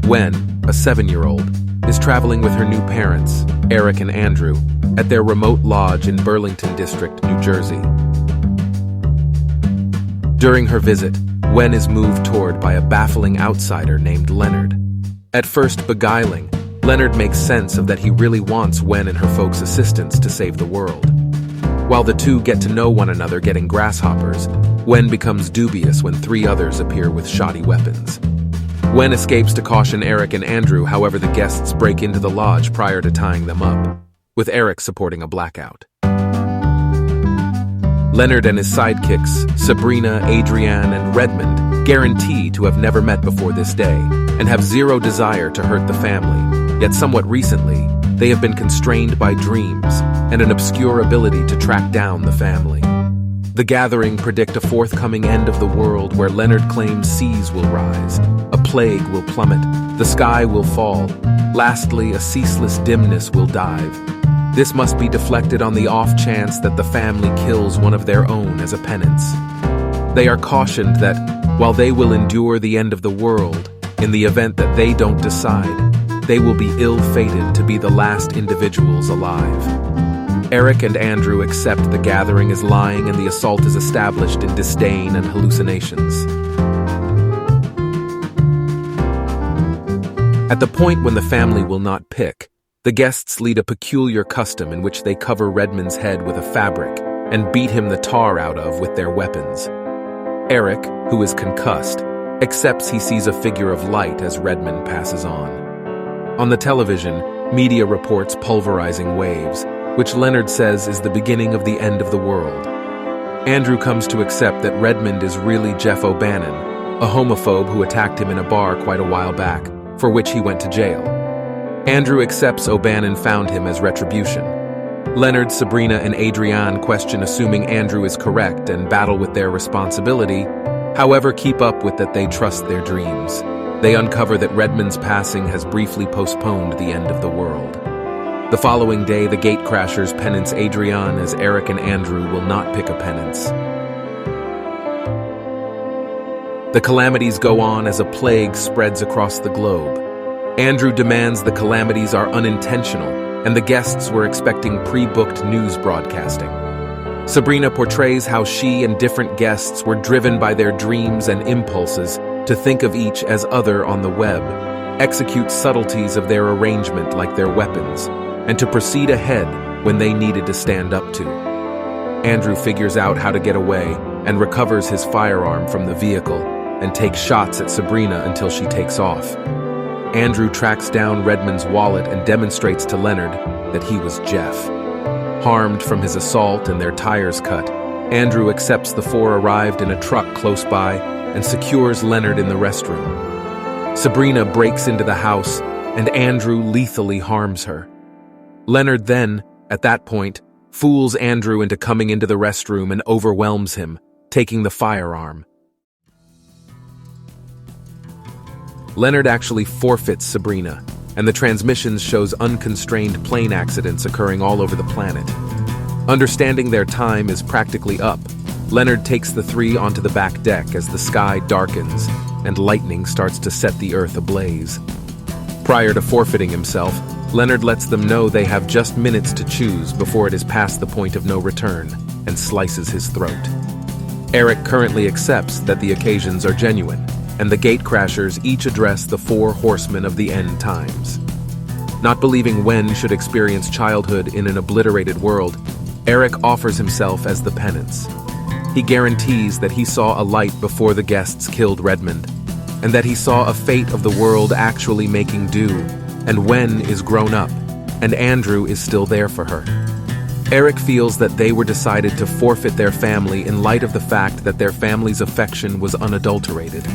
Wen, a 7-year-old, is traveling with her new parents, Eric and Andrew, at their remote lodge in Burlington District, New Jersey. During her visit, Wen is moved toward by a baffling outsider named Leonard. At first beguiling, Leonard makes sense of that he really wants Wen and her folks' assistance to save the world. While the two get to know one another getting grasshoppers, Wen becomes dubious when 3 others appear with shoddy weapons. Wen escapes to caution Eric and Andrew, however the guests break into the lodge prior to tying them up, with Eric supporting a blackout. Leonard and his sidekicks, Sabrina, Adrienne, and Redmond, guarantee to have never met before this day and have zero desire to hurt the family, yet somewhat recently, they have been constrained by dreams and an obscure ability to track down the family. The gathering predict a forthcoming end of the world where Leonard claims seas will rise, a plague will plummet, the sky will fall, lastly a ceaseless dimness will dive. This must be deflected on the off chance that the family kills one of their own as a penance. They are cautioned that, while they will endure the end of the world, in the event that they don't decide, they will be ill-fated to be the last individuals alive. Eric and Andrew accept the gathering is lying and the assault is established in disdain and hallucinations. At the point when the family will not pick, the guests lead a peculiar custom in which they cover Redmond's head with a fabric and beat him the tar out of with their weapons. Eric, who is concussed, accepts he sees a figure of light as Redmond passes on. On the television, media reports pulverizing waves, which Leonard says is the beginning of the end of the world. Andrew comes to accept that Redmond is really Jeff O'Bannon, a homophobe who attacked him in a bar quite a while back, for which he went to jail. Andrew accepts O'Bannon found him as retribution. Leonard, Sabrina, and Adrienne question assuming Andrew is correct and battle with their responsibility, however keep up with that they trust their dreams. They uncover that Redmond's passing has briefly postponed the end of the world. The following day, the gatecrashers penance Adrienne as Eric and Andrew will not pick a penance. The calamities go on as a plague spreads across the globe. Andrew demands the calamities are unintentional, and the guests were expecting pre-booked news broadcasting. Sabrina portrays how she and different guests were driven by their dreams and impulses to think of each as other on the web, execute subtleties of their arrangement like their weapons, and to proceed ahead when they needed to stand up to. Andrew figures out how to get away and recovers his firearm from the vehicle and takes shots at Sabrina until she takes off. Andrew tracks down Redmond's wallet and demonstrates to Leonard that he was Jeff. Harmed from his assault and their tires cut, Andrew accepts the 4 arrived in a truck close by and secures Leonard in the restroom. Sabrina breaks into the house and Andrew lethally harms her. Leonard then, at that point, fools Andrew into coming into the restroom and overwhelms him, taking the firearm. Leonard actually forfeits Sabrina, and the transmissions shows unconstrained plane accidents occurring all over the planet. Understanding their time is practically up, Leonard takes the 3 onto the back deck as the sky darkens and lightning starts to set the earth ablaze. Prior to forfeiting himself, Leonard lets them know they have just minutes to choose before it is past the point of no return, and slices his throat. Eric currently accepts that the occasions are genuine, and the gatecrashers each address the 4 horsemen of the end times. Not believing Wen should experience childhood in an obliterated world, Eric offers himself as the penance. He guarantees that he saw a light before the guests killed Redmond, and that he saw a fate of the world actually making do, and Wen is grown up, and Andrew is still there for her. Eric feels that they were decided to forfeit their family in light of the fact that their family's affection was unadulterated.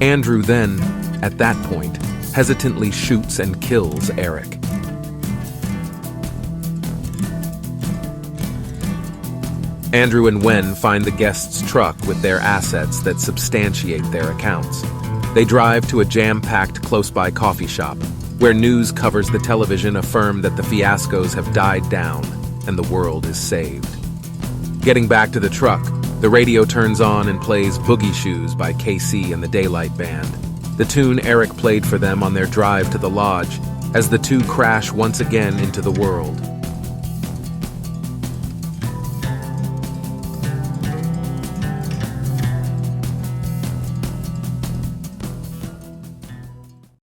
Andrew then, at that point, hesitantly shoots and kills Eric. Andrew and Wen find the guests' truck with their assets that substantiate their accounts. They drive to a jam-packed close-by coffee shop, where news covers the television affirm that the fiascos have died down and the world is saved. Getting back to the truck, the radio turns on and plays Boogie Shoes by KC and the Daylight Band. the tune Eric played for them on their drive to the lodge, as the two crash once again into the world.